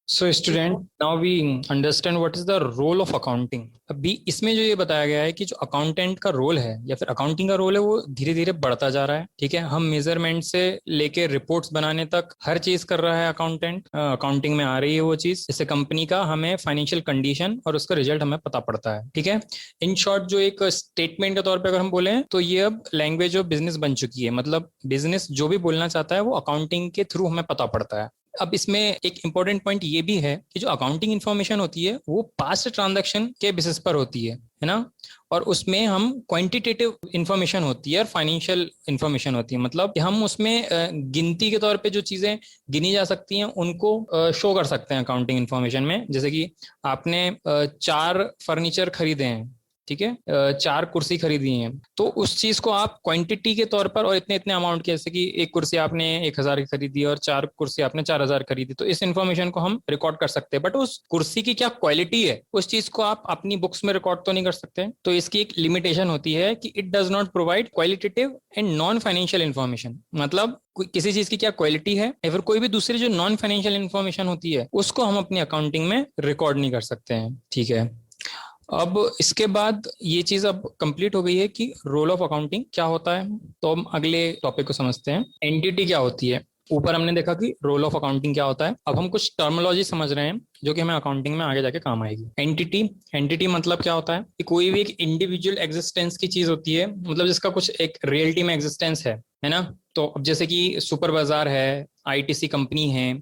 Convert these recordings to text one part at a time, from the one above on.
So student, now we understand what is the role of accounting. अभी इसमें जो ये बताया गया है कि जो अकाउंटेंट का रोल है या फिर अकाउंटिंग का रोल है वो धीरे धीरे बढ़ता जा रहा है। ठीक है, हम मेजरमेंट से लेके रिपोर्ट्स बनाने तक हर चीज कर रहा है अकाउंटेंट। अकाउंटिंग में आ रही है वो चीज, जैसे कंपनी का हमें फाइनेंशियल कंडीशन और उसका रिजल्ट हमें पता पड़ता है। ठीक है, इन शॉर्ट जो एक स्टेटमेंट के तौर पे अगर हम बोले तो ये अब लैंग्वेज ऑफ बिजनेस बन चुकी है। मतलब बिजनेस जो भी बोलना चाहता है वो अकाउंटिंग के थ्रू हमें पता पड़ता है। अब इसमें एक इंपॉर्टेंट पॉइंट ये भी है कि जो अकाउंटिंग इन्फॉर्मेशन होती है वो पास्ट ट्रांजैक्शन के बेसिस पर होती है ना। और उसमें हम क्वांटिटेटिव इन्फॉर्मेशन होती है और फाइनेंशियल इन्फॉर्मेशन होती है। मतलब कि हम उसमें गिनती के तौर पे जो चीजें गिनी जा सकती हैं उनको शो कर सकते हैं अकाउंटिंग इन्फॉर्मेशन में। जैसे कि आपने चार फर्नीचर खरीदे हैं, ठीक है, चार कुर्सी खरीदी है, तो उस चीज को आप क्वांटिटी के तौर पर और इतने इतने अमाउंट के, जैसे कि एक कुर्सी आपने 1,000 की खरीदी और चार कुर्सी आपने 4,000 खरीदी, तो इस इन्फॉर्मेशन को हम रिकॉर्ड कर सकते हैं। बट उस कुर्सी की क्या क्वालिटी है उस चीज को आप अपनी बुक्स में रिकॉर्ड तो नहीं कर सकते। तो इसकी एक लिमिटेशन होती है कि it does not provide qualitative and non financial information. मतलब किसी चीज की क्या क्वालिटी है या फिर कोई भी दूसरी जो नॉन फाइनेंशियल इन्फॉर्मेशन होती है उसको हम अपनी अकाउंटिंग में रिकॉर्ड नहीं कर सकते हैं। ठीक है, अब इसके बाद ये चीज अब कंप्लीट हो गई है कि रोल ऑफ अकाउंटिंग क्या होता है। तो हम अगले टॉपिक को समझते हैं, एंटिटी क्या होती है। ऊपर हमने देखा कि रोल ऑफ अकाउंटिंग क्या होता है, अब हम कुछ टर्मिनोलॉजी समझ रहे हैं जो कि हमें अकाउंटिंग में आगे जाके काम आएगी। एंटिटी, एंटिटी मतलब क्या होता है कि कोई भी एक इंडिविजुअल एग्जिस्टेंस की चीज होती है, मतलब जिसका कुछ एक रियलिटी में एग्जिस्टेंस है ना। तो अब जैसे कि सुपर बाजार है, आईटीसी कंपनी है,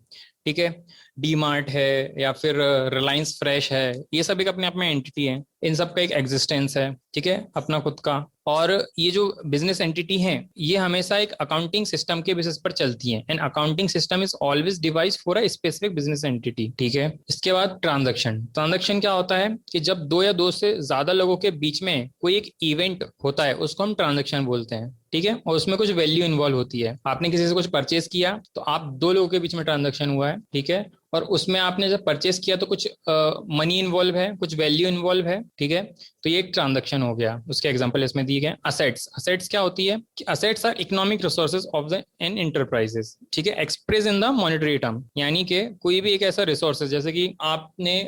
ठीक है, डी मार्ट है या फिर रिलायंस फ्रेश है, ये सब एक अपने आप में एंटिटी है। इन सब का एक एग्जिस्टेंस है, ठीक है, अपना खुद का। और ये जो बिजनेस एंटिटी है ये हमेशा एक अकाउंटिंग सिस्टम के बेसिस पर चलती है। And accounting system is always device for a specific business entity. ठीक है, इसके बाद ट्रांजैक्शन। ट्रांजैक्शन क्या होता है कि जब दो या दो से ज्यादा लोगों के बीच में कोई एक इवेंट होता है उसको हम ट्रांजैक्शन बोलते हैं। ठीक है, और उसमें कुछ वैल्यू इन्वॉल्व होती है। आपने किसी से कुछ परचेज किया तो आप दो लोगों के बीच में ट्रांजैक्शन हुआ है। ठीक है, और उसमें आपने जब परचेस किया तो कुछ मनी इन्वॉल्व है, कुछ वैल्यू इन्वॉल्व है। ठीक है, तो ये एक ट्रांजैक्शन हो गया। उसके एग्जांपल इसमें दिए गए। असेट्स, असेट्स क्या होती है कि assets are economic resources of the an enterprises. ठीक है, express in the monetary term, यानी कि कोई भी एक ऐसा रिसोर्सेज, जैसे कि आपने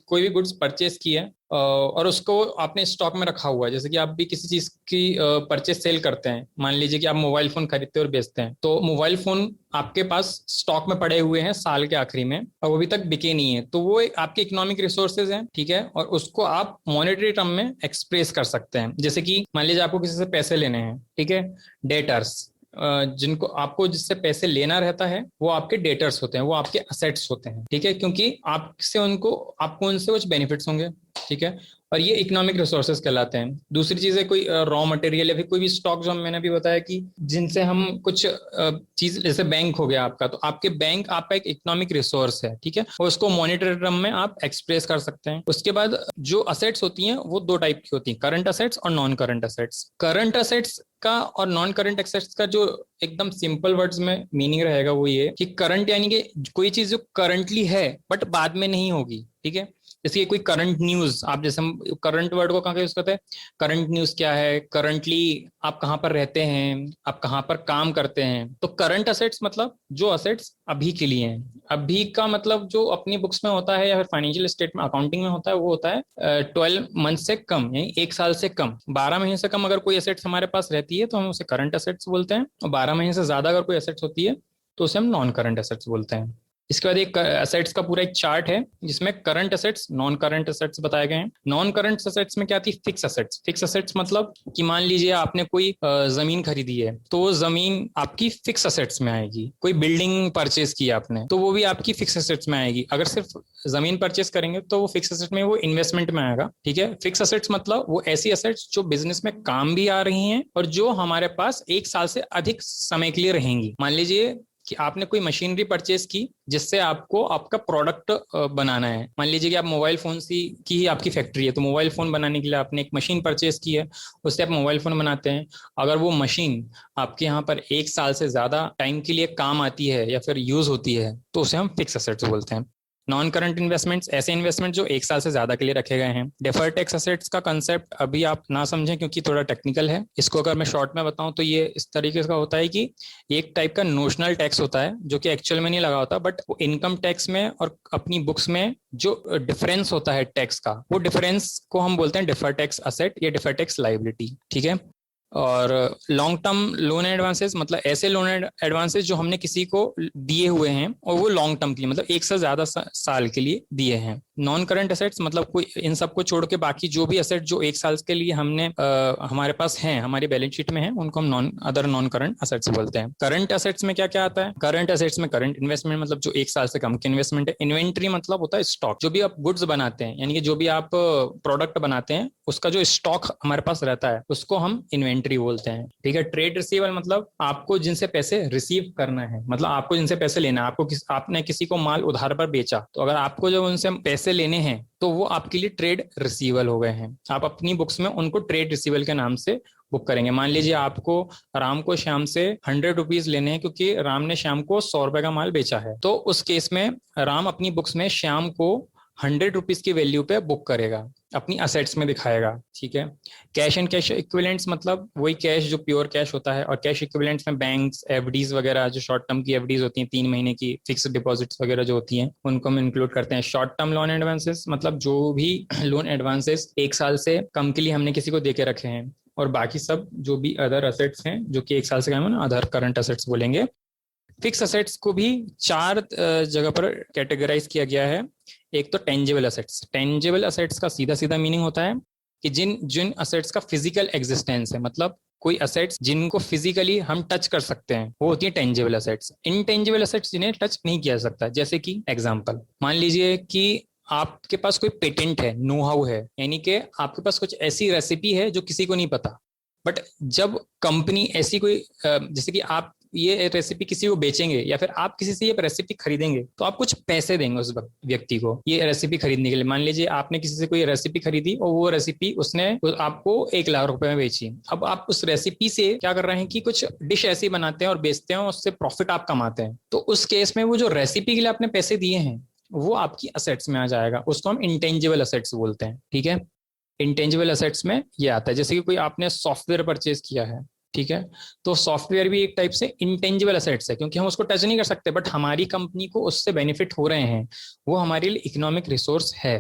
कोई भी गुड्स परचेस किया है और उसको आपने स्टॉक में रखा हुआ है। जैसे कि आप भी किसी चीज की परचेस सेल करते हैं, मान लीजिए कि आप मोबाइल फोन खरीदते हैं और बेचते हैं, तो मोबाइल फोन आपके पास स्टॉक में पड़े हुए हैं साल के आखिरी में और वो अभी तक बिके नहीं है, तो वो आपके इकोनॉमिक रिसोर्सेज हैं। ठीक है, और उसको आप मॉनेटरी टर्म में एक्सप्रेस कर सकते हैं। जैसे कि मान लीजिए आपको किसी से पैसे लेने हैं, ठीक है, डेटर्स, जिनको आपको जिससे पैसे लेना रहता है वो आपके डेटर्स होते हैं, वो आपके असेट्स होते हैं। ठीक है, क्योंकि आपसे उनको, आपको उनसे कुछ बेनिफिट्स होंगे। ठीक है, और ये इकोनॉमिक रिसोर्सेज कहलाते हैं। दूसरी चीज है कोई रॉ मटेरियल या फिर कोई भी स्टॉक, जो मैंने भी बताया कि जिनसे हम कुछ चीज, जैसे बैंक हो गया आपका, तो आपके बैंक आपका एक इकोनॉमिक रिसोर्स है। ठीक है, और उसको मॉनेटरी टर्म में आप एक्सप्रेस कर सकते हैं। उसके बाद जो असेट्स होती हैं वो दो टाइप की होती हैं, करंट असेट्स और non current assets. Current assets का और नॉन करंट एसेट्स का जो एकदम सिंपल वर्ड्स में मीनिंग रहेगा वो ये कि करंट यानी कि कोई चीज जो करंटली है बट बाद में नहीं होगी। ठीक है, जैसे कोई करंट न्यूज, आप जैसे हम करंट वर्ड को कहाँ यूज करते हैं, करंट न्यूज क्या है, करंटली आप कहाँ पर रहते हैं, आप कहाँ पर काम करते हैं। तो करंट असेट्स मतलब जो असेट्स अभी के लिए हैं। अभी का मतलब जो अपनी बुक्स में होता है या फिर फाइनेंशियल स्टेटमेंट अकाउंटिंग में होता है वो होता है 12 मंथ से कम, यानी एक साल से कम। 12 महीने से कम अगर कोई एसेट्स हमारे पास रहती है तो हम उसे करंट असेट्स बोलते हैं, और 12 महीने से ज्यादा अगर कोई एसेट्स होती है तो उसे हम नॉन करंट एसेट्स बोलते हैं। इसके बाद एक असेट्स का पूरा एक चार्ट है जिसमें current assets, non current assets बताए गए हैं। नॉन करंट असेट्स में क्या आती है, फिक्स असेट्स। फिक्स असेट्स मतलब कि मान लीजिए आपने कोई जमीन खरीदी है तो वो जमीन आपकी फिक्स असेट्स में आएगी। कोई बिल्डिंग परचेज की आपने तो वो भी आपकी फिक्स असेट्स में आएगी। अगर सिर्फ जमीन परचेज करेंगे तो वो फिक्स असेट में, वो इन्वेस्टमेंट में आएगा। ठीक है, फिक्स असेट्स मतलब वो ऐसी असेट्स जो बिजनेस में काम भी आ रही हैं और जो हमारे पास एक साल से अधिक समय के लिए रहेंगी। मान लीजिए कि आपने कोई मशीनरी परचेज की जिससे आपको आपका प्रोडक्ट बनाना है। मान लीजिए कि आप मोबाइल फोन की ही आपकी फैक्ट्री है, तो मोबाइल फोन बनाने के लिए आपने एक मशीन परचेज की है, उससे आप मोबाइल फोन बनाते हैं। अगर वो मशीन आपके यहाँ पर एक साल से ज्यादा टाइम के लिए काम आती है या फिर यूज होती है तो उसे हम फिक्स असेट्स बोलते हैं। नॉन करंट इन्वेस्टमेंट्स ऐसे इन्वेस्टमेंट जो 1 साल से ज्यादा के लिए रखे गए हैं। डिफर्ड टैक्स असेट्स का कंसेप्ट अभी आप ना समझें क्योंकि थोड़ा टेक्निकल है। इसको अगर मैं शॉर्ट में बताऊं तो ये इस तरीके का होता है कि एक टाइप का नोशनल टैक्स होता है जो कि एक्चुअल में नहीं लगा होता, बट इनकम टैक्स में और अपनी बुक्स में जो डिफरेंस होता है टैक्स का, वो डिफरेंस को हम बोलते हैं डिफर्ड टैक्स असेट या डिफर्ड टैक्स लायबिलिटी। ठीक है। और लॉन्ग टर्म लोन एडवांसेस मतलब ऐसे लोन एडवांसेस जो हमने किसी को दिए हुए हैं और वो लॉन्ग टर्म के लिए मतलब 1 से ज्यादा साल के लिए दिए हैं। नॉन करंट एसेट्स मतलब कोई इन सबको छोड़ के बाकी जो भी एसेट जो 1 साल के लिए हमने हमारे पास हैं, हमारी बैलेंस शीट में है, उनको हम नॉन करंट एसेट्स बोलते हैं। करंट एसेट्स में क्या क्या आता है? करंट एसेट्स में करंट इन्वेस्टमेंट मतलब जो 1 साल से कम की इन्वेस्टमेंट है। इन्वेंट्री मतलब होता है स्टॉक, जो भी आप गुड्स बनाते हैं यानी कि जो भी आप प्रोडक्ट बनाते हैं उसका जो स्टॉक हमारे पास रहता है उसको हम इन्वेंट्री बोलते हैं। ठीक है। ट्रेड रिसीवल मतलब आपको जिनसे पैसे रिसीव करना है, मतलब आपको जिनसे पैसे लेना है, आपने किसी को माल उधार पर बेचा तो अगर आपको जब उनसे पैसे लेने हैं तो वो आपके लिए ट्रेड रिसीवल हो गए हैं। आप अपनी बुक्स में उनको ट्रेड रिसीवल के नाम से बुक करेंगे। मान लीजिए आपको राम को श्याम से 100 रुपीज लेने हैं क्योंकि राम ने श्याम को 100 रुपए का माल बेचा है, तो उस केस में राम अपनी बुक्स में श्याम को 100 रुपीज की वैल्यू पे बुक करेगा, अपनी असेट्स में दिखाएगा। ठीक है। कैश एंड कैश इक्विवेलेंट्स मतलब वही कैश जो प्योर कैश होता है, और कैश इक्विवेलेंट्स में बैंक्स, एफडीज वगैरह जो शॉर्ट टर्म की एफडीज होती हैं 3 महीने की फिक्स डिपॉजिट्स वगैरह जो होती हैं उनको हम इंक्लूड करते हैं। शॉर्ट टर्म लोन एडवांसेस मतलब जो भी लोन एडवांसेस 1 साल से कम के लिए हमने किसी को देके रखे हैं, और बाकी सब जो भी अदर असेट्स हैं जो कि 1 साल से कम है ना, अदर करंट असेट्स बोलेंगे। फिक्स असेट्स को भी 4 जगह पर कैटेगराइज किया गया है। एक तो टेंजिबल असेट्स। टेंजिबल असेट्स का सीधा सीधा मीनिंग होता है कि जिन जिन असेट्स का फिजिकल एग्जिस्टेंस है, मतलब कोई असेट्स जिनको फिजिकली हम टच कर सकते हैं वो होती है टेंजिबल असेट्स। इनटेंजिबल असेट्स जिन्हें टच नहीं किया जा सकता, जैसे कि एग्जांपल मान लीजिए कि आपके पास कोई पेटेंट है, नो हाउ है, यानी कि आपके पास कुछ ऐसी रेसिपी है जो किसी को नहीं पता, बट जब कंपनी ऐसी कोई जैसे कि आप ये रेसिपी किसी को बेचेंगे या फिर आप किसी से ये रेसिपी खरीदेंगे तो आप कुछ पैसे देंगे उस व्यक्ति को ये रेसिपी खरीदने के लिए। मान लीजिए आपने किसी से कोई रेसिपी खरीदी और वो रेसिपी उसने आपको 1 लाख रुपए में बेची। अब आप उस रेसिपी से क्या कर रहे हैं कि कुछ डिश ऐसी बनाते हैं और बेचते हैं, उससे प्रॉफिट आप कमाते हैं। तो उस केस में वो जो रेसिपी के लिए आपने पैसे दिए हैं वो आपकी असेट्स में आ जाएगा, उसको हम इंटेंजिबल असेट्स बोलते हैं। ठीक है। इंटेंजिबल असेट्स में ये आता है, जैसे कि कोई आपने सॉफ्टवेयर परचेज किया है, ठीक है, तो सॉफ्टवेयर भी एक टाइप से इंटेंजिबल असेट्स है क्योंकि हम उसको टच नहीं कर सकते, बट हमारी कंपनी को उससे बेनिफिट हो रहे हैं, वो हमारे लिए इकोनॉमिक रिसोर्स है।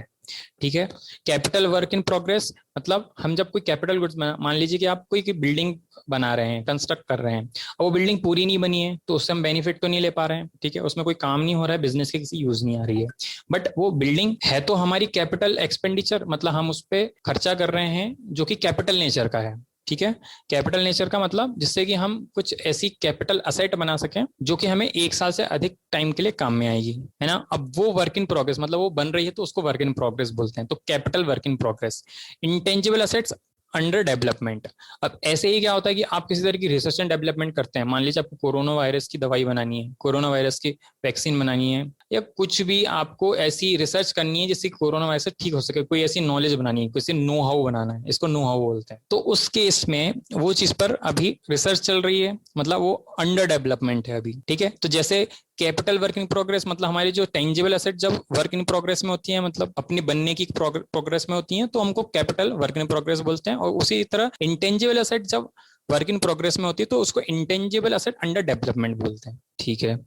ठीक है। कैपिटल वर्क इन प्रोग्रेस मतलब हम जब कोई कैपिटल गुड्स मान लीजिए कि आप कोई बिल्डिंग बना रहे हैं, कंस्ट्रक्ट कर रहे हैं, और वो बिल्डिंग पूरी नहीं बनी है तो उससे हम बेनिफिट तो नहीं ले पा रहे हैं। ठीक है। उसमें कोई काम नहीं हो रहा है, बिजनेस के किसी यूज नहीं आ रही है, बट वो बिल्डिंग है तो हमारी कैपिटल एक्सपेंडिचर, मतलब हम उस पर खर्चा कर रहे हैं जो कि कैपिटल नेचर का है। ठीक है। कैपिटल नेचर का मतलब जिससे कि हम कुछ ऐसी कैपिटल असेट बना सकें जो कि हमें 1 साल से अधिक टाइम के लिए काम में आएगी, है ना। अब वो वर्क इन प्रोग्रेस मतलब वो बन रही है तो उसको वर्क इन प्रोग्रेस बोलते हैं, तो capital work in progress. Intangible assets under development. अब ऐसे ही क्या होता है कि आप किसी तरह की रिसर्च एंड डेवलपमेंट करते हैं, मान लीजिए आपको कोरोना वायरस की दवाई बनानी है, कोरोना वायरस की वैक्सीन बनानी है, या कुछ भी आपको ऐसी रिसर्च करनी है जिससे कोरोना वायरस ठीक हो सके, कोई ऐसी नॉलेज बनानी है, किसी नो हाउ बनाना है, इसको नो हाउ बोलते हैं। तो उस केस में वो चीज पर अभी रिसर्च चल रही है, मतलब वो अंडर डेवलपमेंट है अभी। ठीक है। तो जैसे कैपिटल वर्क इन प्रोग्रेस मतलब हमारी जो टेंजिबल एसेट जब वर्क इन प्रोग्रेस में होती है, मतलब अपनी बनने की प्रोग्रेस में होती है, तो हमको कैपिटल वर्क इन प्रोग्रेस बोलते हैं। और उसी तरह इंटेंजिबल एसेट जब वर्क इन प्रोग्रेस में होती है तो उसको इंटेंजिबल एसेट अंडर डेवलपमेंट बोलते हैं। ठीक है।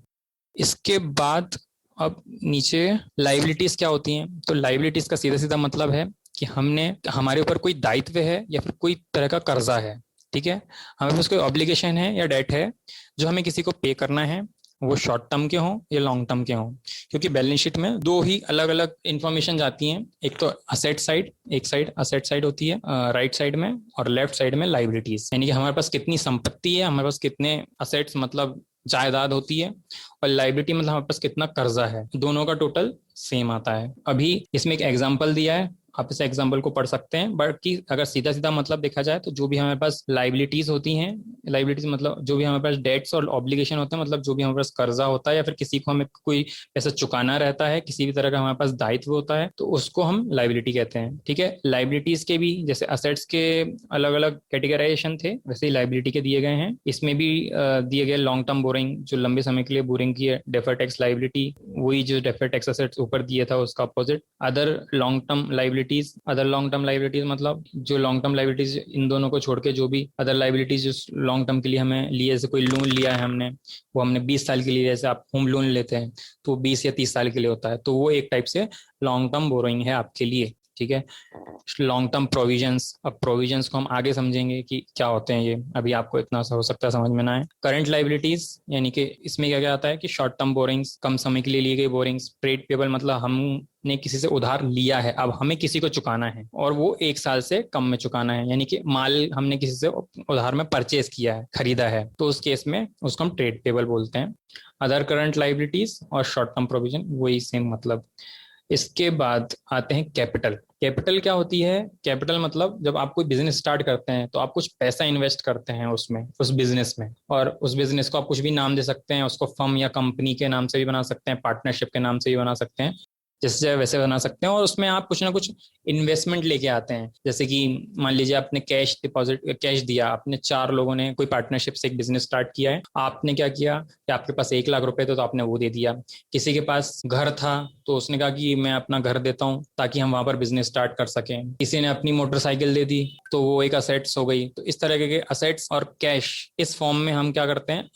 इसके बाद अब नीचे लाइबिलिटीज क्या होती हैं, तो लाइबिलिटीज का सीधा सीधा मतलब है कि हमने हमारे ऊपर कोई दायित्व है या फिर कोई तरह का कर्जा है। ठीक है। हमारे पास कोई ऑब्लिगेशन है या डेट है जो हमें किसी को पे करना है, वो शॉर्ट टर्म के हों या लॉन्ग टर्म के हों, क्योंकि बैलेंस शीट में दो ही अलग अलग इंफॉर्मेशन जाती हैं, एक तो असेट साइड, एक साइड असेट साइड होती है राइट साइड में, और लेफ्ट साइड में लाइबिलिटीज, यानी कि हमारे पास कितनी संपत्ति है, हमारे पास कितने असेट्स मतलब जायदाद होती है, और लाइबिलिटी मतलब हमारे पास कितना कर्जा है, दोनों का टोटल सेम आता है। अभी इसमें एक एग्जांपल दिया है, आप इस एग्जाम्पल को पढ़ सकते हैं। बाकी अगर सीधा सीधा मतलब देखा जाए तो जो भी हमारे पास लाइबिलिटीज होती हैं, लाइबिलिटीज मतलब जो भी हमारे पास डेट्स और ऑब्लिगेशन होते हैं, मतलब जो भी हमारे पास कर्जा होता है या फिर किसी को हमें कोई पैसा चुकाना रहता है, किसी भी तरह का हमारे पास दायित्व होता है, तो उसको हम लाइबिलिटी कहते हैं। ठीक है, लाइबिलिटीज के भी जैसे असेट्स के अलग अलग कैटेगराइजेशन थे, वैसे ही लाइबिलिटी के दिए गए हैं। इसमें भी दिए गए लॉन्ग टर्म बोरिंग, जो लंबे समय के लिए बोरिंग की है, डेफर्ड टैक्स लाइबिलिटी, वही जो डेफर्ड टैक्स असेट्स ऊपर दिया था उसका opposite. Other long term liabilities, other long term liabilities मतलब जो लॉन्ग टर्म लाइबिलिटीज इन दोनों को छोड़ के जो भी अदर लाइबिलिटीज जो लॉन्ग टर्म के लिए हमें लिए, जैसे कोई लोन लिया है हमने, वो हमने 20 साल के लिए, जैसे आप होम लोन लेते हैं तो 20 या 30 साल के लिए होता है, तो वो एक टाइप से लॉन्ग टर्म बोरोइंग है आपके लिए। ठीक है, लॉन्ग टर्म प्रोविजंस, अब प्रोविजंस को हम आगे समझेंगे कि क्या होते हैं ये, अभी आपको इतना सा हो सकता है समझ में ना आए। करंट लाइबिलिटीज यानी कि इसमें क्या क्या आता है कि शॉर्ट टर्म बोरिंग्स, कम समय के लिए ली गई बोरिंग्स। ट्रेड पेबल मतलब हमने किसी से उधार लिया है, अब हमें किसी को चुकाना है और वो 1 साल से कम में चुकाना है, यानी कि माल हमने किसी से उधार में परचेज किया है, खरीदा है, तो उस केस में उसको हम ट्रेड पेबल बोलते हैं। अदर करंट लाइबिलिटीज और शॉर्ट टर्म प्रोविजन वही सेम मतलब। इसके बाद आते हैं कैपिटल। कैपिटल क्या होती है? कैपिटल मतलब जब आप कोई बिजनेस स्टार्ट करते हैं तो आप कुछ पैसा इन्वेस्ट करते हैं उसमें, उस बिजनेस में, और उस बिजनेस को आप कुछ भी नाम दे सकते हैं, उसको फर्म या कंपनी के नाम से भी बना सकते हैं, पार्टनरशिप के नाम से भी बना सकते हैं, जैसे वैसे बना सकते हैं। और उसमें आप कुछ ना कुछ इन्वेस्टमेंट लेके आते हैं, जैसे कि मान लीजिए आपने कैश डिपॉजिट, कैश दिया, आपने 4 लोगों ने कोई पार्टनरशिप से एक बिजनेस स्टार्ट किया है, आपने क्या किया कि आपके पास 1 लाख रुपए थे तो आपने वो दे दिया। किसी के पास घर था तो उसने कहा कि मैं अपना घर देता हूँ ताकि हम वहां पर बिजनेस स्टार्ट कर सकें। किसी ने अपनी मोटरसाइकिल दे दी तो वो एक असेट्स हो गई। तो इस तरह के असेट्स और कैश इस फॉर्म में हम क्या करते हैं,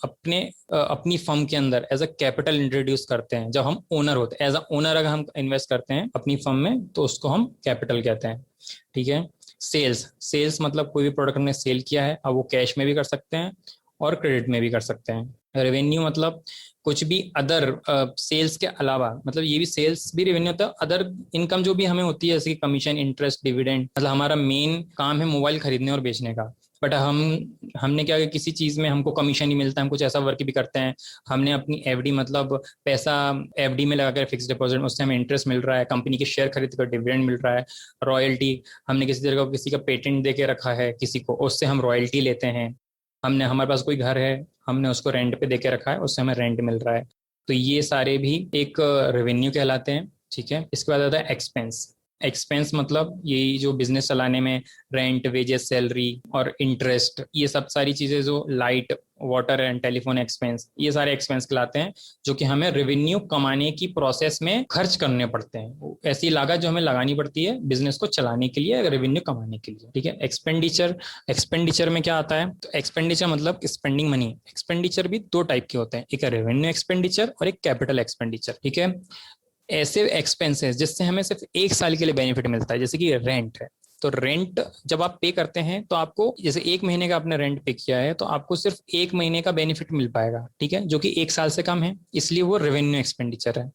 अपनी फर्म के अंदर एज अ कैपिटल इंट्रोड्यूस करते हैं। जब हम ओनर होते हैं, एज अ ओनर अगर हम इन्वेस्ट करते हैं अपनी फर्म में तो उसको हम कैपिटल कहते हैं। ठीक है, सेल्स, सेल्स मतलब कोई भी प्रोडक्ट हमने सेल किया है, अब वो कैश में भी कर सकते हैं और क्रेडिट में भी कर सकते हैं। रेवेन्यू मतलब कुछ भी अदर सेल्स के अलावा, मतलब ये भी सेल्स भी रेवेन्यू होता है, अदर इनकम जो भी हमें होती है जैसे कि कमीशन, इंटरेस्ट, डिविडेंड। मतलब हमारा मेन काम है मोबाइल खरीदने और बेचने का, बट हमने क्या किया, किसी चीज में हमको कमीशन नहीं मिलता, हम कुछ ऐसा वर्क भी करते हैं, हमने अपनी एफडी मतलब पैसा एफडी में लगाकर फिक्स डिपॉजिट, उससे हमें इंटरेस्ट मिल रहा है, कंपनी के शेयर खरीद कर डिविडेंड मिल रहा है, रॉयल्टी, हमने किसी तरह का किसी का पेटेंट दे के रखा है किसी को, उससे हम रॉयल्टी लेते हैं, हमने हमारे पास कोई घर है हमने उसको रेंट पे दे के रखा है, उससे हमें रेंट मिल रहा है, तो ये सारे भी एक रेवेन्यू कहलाते हैं। ठीक है, इसके बाद आता है एक्सपेंस। एक्सपेंस मतलब यही जो बिजनेस चलाने में रेंट, वेजेस, सैलरी और इंटरेस्ट, ये सब सारी चीजें जो light, water and telephone expense, ये सारे एक्सपेंस कहलाते हैं जो कि हमें रेवेन्यू कमाने की प्रोसेस में खर्च करने पड़ते हैं, ऐसी लागत जो हमें लगानी पड़ती है बिजनेस को चलाने के लिए, रेवेन्यू कमाने के लिए। ठीक है, एक्सपेंडिचर, एक्सपेंडिचर में क्या आता है, तो एक्सपेंडिचर मतलब स्पेंडिंग मनी। एक्सपेंडिचर भी 2 टाइप के होते हैं, एक है रेवेन्यू एक्सपेंडिचर और एक कैपिटल एक्सपेंडिचर। ठीक है, ऐसे एक्सपेंसेस जिससे हमें सिर्फ 1 साल के लिए बेनिफिट मिलता है, जैसे कि रेंट है, तो रेंट जब आप पे करते हैं तो आपको जैसे 1 महीने का आपने रेंट पे किया है तो आपको सिर्फ 1 महीने का बेनिफिट मिल पाएगा। ठीक है, जो कि 1 साल से कम है, इसलिए वो रेवेन्यू एक्सपेंडिचर है।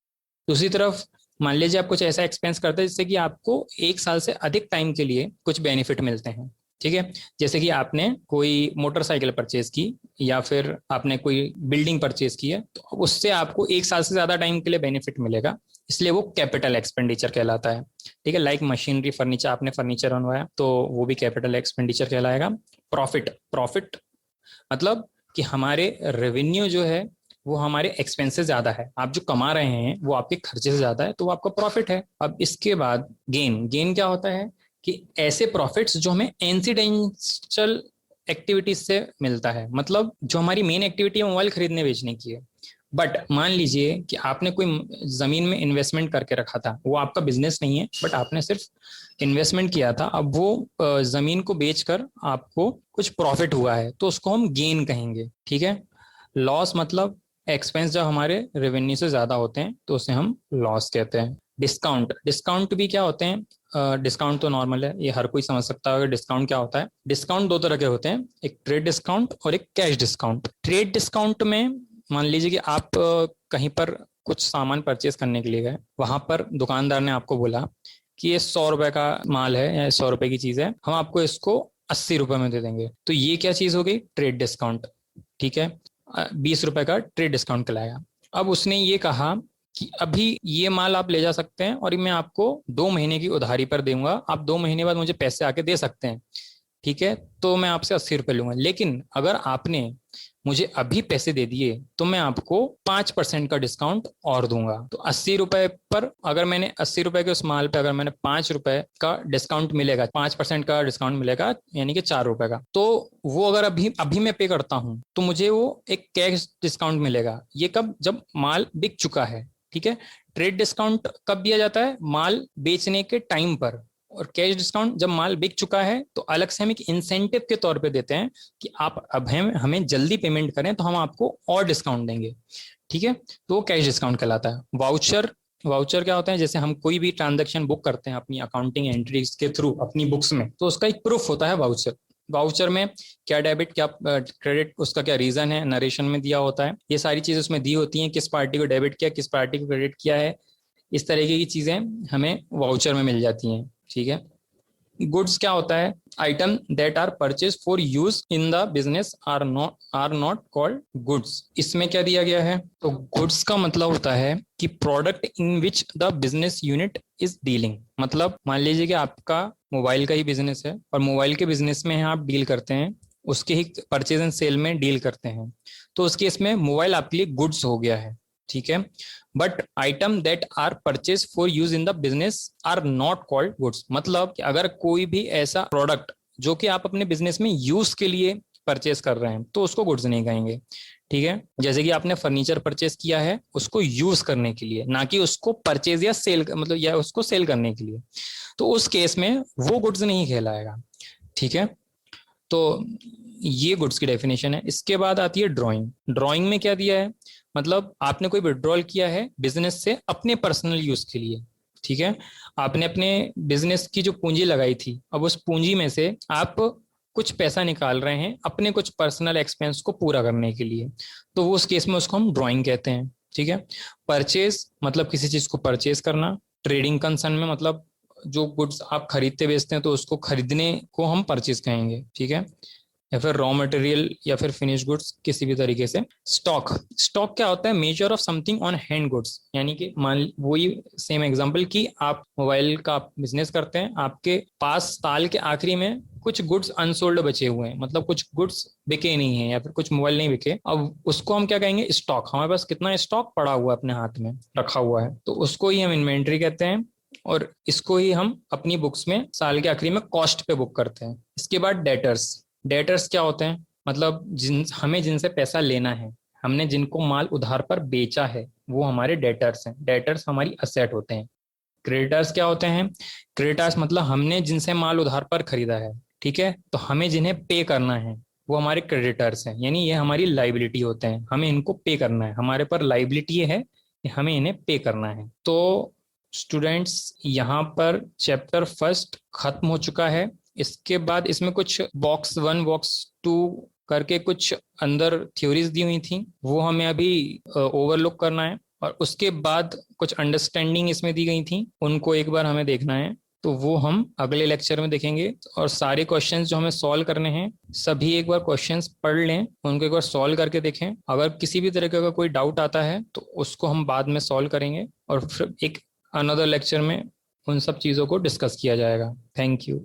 दूसरी तरफ मान लीजिए आप कुछ ऐसा एक्सपेंस करते हैं जिससे कि आपको 1 साल से अधिक टाइम के लिए कुछ बेनिफिट मिलते हैं। ठीक है, जैसे कि आपने कोई मोटरसाइकिल परचेज की या फिर आपने कोई बिल्डिंग परचेज की है, तो उससे आपको 1 साल से ज्यादा टाइम के लिए बेनिफिट मिलेगा, इसलिए वो कैपिटल एक्सपेंडिचर कहलाता है। ठीक है, लाइक मशीनरी, फर्नीचर, आपने फर्नीचर बनवाया तो वो भी कैपिटल एक्सपेंडिचर कहलाएगा। प्रॉफिट, प्रॉफिट मतलब कि हमारे रेवेन्यू जो है वो हमारे एक्सपेंस से ज्यादा है, आप जो कमा रहे हैं वो आपके खर्चे से ज्यादा है, तो वो आपका प्रॉफिट है। अब इसके बाद गेन, गेन क्या होता है कि ऐसे प्रॉफिट्स जो हमें इंसिडेंशियल एक्टिविटीज से मिलता है, मतलब जो हमारी मेन एक्टिविटी है मोबाइल खरीदने बेचने की है, बट मान लीजिए कि आपने कोई जमीन में इन्वेस्टमेंट करके रखा था, वो आपका बिजनेस नहीं है बट आपने सिर्फ इन्वेस्टमेंट किया था, अब वो जमीन को बेचकर आपको कुछ प्रॉफिट हुआ है तो उसको हम गेन कहेंगे। ठीक है, लॉस मतलब एक्सपेंस जब हमारे रेवेन्यू से ज्यादा होते हैं तो उसे हम लॉस कहते हैं। डिस्काउंट, डिस्काउंट भी क्या होते हैं, डिस्काउंट तो नॉर्मल है, ये हर कोई समझ सकता है डिस्काउंट क्या होता है। डिस्काउंट 2 तरह के होते हैं, एक ट्रेड डिस्काउंट और एक कैश डिस्काउंट। ट्रेड डिस्काउंट में मान लीजिए कि आप कहीं पर कुछ सामान परचेज करने के लिए गए, वहां पर दुकानदार ने आपको बोला कि ये 100 रुपए का माल है या 100 रुपए की चीज है, हम आपको इसको 80 रुपए में दे देंगे, तो ये क्या चीज हो गई, ट्रेड डिस्काउंट। ठीक है, 20 रुपए का ट्रेड डिस्काउंट कहलाएगा। अब उसने ये कहा कि अभी ये माल आप ले जा सकते हैं और मैं आपको 2 महीने की उधारी पर दूंगा, आप 2 महीने बाद मुझे पैसे आके दे सकते हैं, ठीक है, तो मैं आपसे 80 रुपये लूंगा। लेकिन अगर आपने मुझे अभी पैसे दे दिए तो मैं आपको 5% का डिस्काउंट और दूंगा। तो 80 रुपए पर, अगर मैंने 80 रुपए के उस माल पे अगर मैंने 5 रुपए का डिस्काउंट मिलेगा, 5% का डिस्काउंट मिलेगा, यानी कि 4 रुपए का, तो वो अगर अभी अभी मैं पे करता हूं तो मुझे वो एक कैश डिस्काउंट मिलेगा। ये कब? जब माल बिक चुका है, ठीक है। ट्रेड डिस्काउंट कब दिया जाता है? माल बेचने के टाइम पर। और कैश डिस्काउंट जब माल बिक चुका है तो अलग से हम एक इंसेंटिव के तौर पे देते हैं कि आप अब हमें जल्दी पेमेंट करें तो हम आपको और डिस्काउंट देंगे, ठीक है। तो वो कैश डिस्काउंट कहलाता है। वाउचर, वाउचर क्या होता है? जैसे हम कोई भी ट्रांजेक्शन बुक करते हैं अपनी अकाउंटिंग एंट्रीज के थ्रू अपनी बुक्स में, तो उसका एक प्रूफ होता है वाउचर। वाउचर में क्या डेबिट, क्या क्रेडिट, उसका क्या रीजन है, नरेशन में दिया होता है। ये सारी चीजें उसमें दी होती हैं, किस पार्टी को डेबिट किया, किस पार्टी को क्रेडिट किया है, इस तरीके की चीजें हमें वाउचर में मिल जाती हैं, ठीक है। गुड्स क्या होता है? Item that are purchase for use in the business are not called goods. इसमें क्या दिया गया है? तो गुड्स का मतलब होता है कि product in which the business unit is dealing. मतलब मान लीजिए कि आपका मोबाइल का ही बिजनेस है और मोबाइल के बिजनेस में आप डील करते हैं, उसके ही परचेज एंड सेल में डील करते हैं, तो उस केस में मोबाइल आपके लिए गुड्स हो गया है, ठीक है। But item that are purchase for use in the business are not called goods. मतलब कि अगर कोई भी ऐसा प्रोडक्ट जो कि आप अपने बिजनेस में यूज के लिए परचेज कर रहे हैं तो उसको गुड्स नहीं कहेंगे, ठीक है। जैसे कि आपने फर्नीचर परचेज किया है उसको यूज करने के लिए, ना कि उसको परचेज या सेल, मतलब या उसको सेल करने के लिए, तो उस केस में वो गुड्स नहीं कहलाएगा, ठीक है। तो ये गुड्स की डेफिनेशन है। इसके बाद आती है ड्राइंग। ड्राइंग में क्या दिया है? मतलब आपने कोई विड्रॉल किया है बिजनेस से अपने पर्सनल यूज के लिए, ठीक है। आपने अपने बिजनेस की जो पूंजी लगाई थी, अब उस पूंजी में से आप कुछ पैसा निकाल रहे हैं अपने कुछ पर्सनल एक्सपेंस को पूरा करने के लिए, तो वो उस केस में उसको हम ड्राइंग कहते हैं, ठीक है। परचेज मतलब किसी चीज को परचेज करना। ट्रेडिंग कंसर्न में मतलब जो गुड्स आप खरीदते बेचते हैं तो उसको खरीदने को हम परचेज कहेंगे, ठीक है। या फिर रॉ मटेरियल या फिर फिनिश गुड्स किसी भी तरीके से। स्टॉक, स्टॉक क्या होता है? Measure of something on hand goods. यानी कि मान वही सेम एग्जांपल कि आप मोबाइल का बिजनेस करते हैं, आपके पास साल के आखिरी में कुछ गुड्स अनसोल्ड बचे हुए हैं, मतलब कुछ गुड्स बिके नहीं है या फिर कुछ मोबाइल नहीं बिके, अब उसको हम क्या कहेंगे? स्टॉक। हमारे पास कितना स्टॉक पड़ा हुआ है अपने हाथ में रखा हुआ है, तो उसको ही हम इन्वेंट्री कहते हैं और इसको ही हम अपनी बुक्स में साल के आखिरी में कॉस्ट पे बुक करते हैं। इसके बाद डेटर्स। डेटर्स क्या होते हैं? मतलब हमें जिनसे पैसा लेना है, हमने जिनको माल उधार पर बेचा है, वो हमारे डेटर्स हैं। डेटर्स हमारी असेट होते हैं। क्रेडिटर्स क्या होते हैं? क्रेडिटर्स मतलब हमने जिनसे माल उधार पर खरीदा है, ठीक है, तो हमें जिन्हें पे करना है वो हमारे क्रेडिटर्स हैं, यानी ये हमारी लाइबिलिटी होते हैं, हमें इनको पे करना है, हमारे पर लाइबिलिटी है कि हमें इन्हें पे करना है। तो स्टूडेंट्स यहाँ पर चैप्टर फर्स्ट खत्म हो चुका है। इसके बाद इसमें कुछ बॉक्स 1 बॉक्स 2 करके कुछ अंदर थ्योरीज दी हुई थी, वो हमें अभी ओवरलुक करना है, और उसके बाद कुछ अंडरस्टैंडिंग इसमें दी गई थी, उनको एक बार हमें देखना है, तो वो हम अगले लेक्चर में देखेंगे। और सारे क्वेश्चंस जो हमें सॉल्व करने हैं, सभी एक बार क्वेश्चंस पढ़ लें, उनको एक बार सॉल्व करके देखें। अगर किसी भी तरह का कोई डाउट आता है तो उसको हम बाद में सॉल्व करेंगे और फिर एक अनदर लेक्चर में उन सब चीज़ों को डिस्कस किया जाएगा। Thank you.